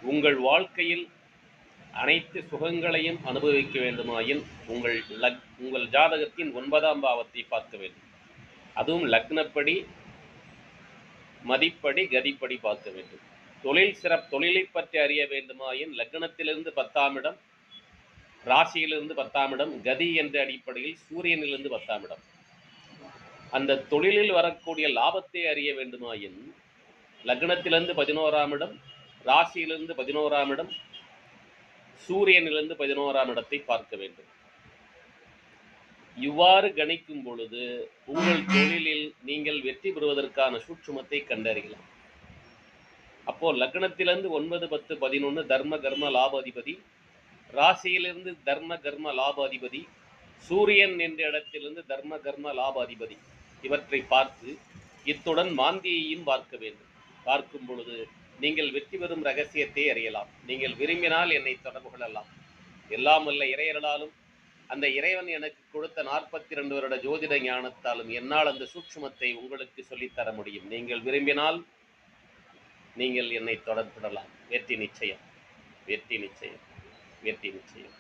உங்கள் வாழ்க்கையில் அனைத்து சுகங்களையும் அனுபவிக்க வேண்டுமாயின் உங்கள் ஜாதகத்தின் 9ஆம் பாவத்தை பார்க்க வேண்டும். அதுவும் லக்னப்படி, மதிப்படி, கதிப்படி பார்க்க வேண்டும். தொழிலை பற்றி அறிய வேண்டுமாயின் லக்னத்திலிருந்து 10ஆம் இடம், ராசியிலிருந்து 10ஆம் இடம், கதி என்ற அடிப்படையில் சூரியனிலிருந்து 10ஆம் இடம். அந்த தொழிலில் வரக்கூடிய லாபத்தை அறிய வேண்டுமாயின் லக்னத்திலிருந்து 11ஆம் இடம், ராசியிலிருந்து 11ஆம் இடம், சூரியனிலிருந்து 11ஆம் இடத்தை பார்க்க வேண்டும். இவ்வாறு கணிக்கும் பொழுது உங்கள் தொழிலில் நீங்கள் வெற்றி பெறுவதற்கான சூட்சுமத்தை கண்டறியலாம். அப்போ லக்னத்திலிருந்து 9, 10, 11 தர்ம கர்ம லாபாதிபதி, ராசியிலிருந்து தர்ம கர்ம லாபாதிபதி, சூரியன் என்ற இடத்திலிருந்து தர்ம கர்ம லாபாதிபதி இவற்றை பார்த்து இத்துடன் மாந்தியையும் பார்க்க வேண்டும். பார்க்கும் பொழுது நீங்கள் வெற்றி பெறும் ரகசியத்தை அறியலாம். நீங்கள் விரும்பினால் என்னை தொடர்பு கொள்ளலாம். எல்லாம் வல்ல இறையர்களாலும் அந்த இறைவன் எனக்கு கொடுத்த 42 வருட ஜோதிட ஞானத்தாலும் என்னால் அந்த சூட்சுமத்தை உங்களுக்கு சொல்லித்தர முடியும். நீங்கள் விரும்பினால் நீங்கள் என்னை தொடர்பு கொள்ளலாம். வெற்றி நிச்சயம், வெற்றி நிச்சயம், வெற்றி நிச்சயம்.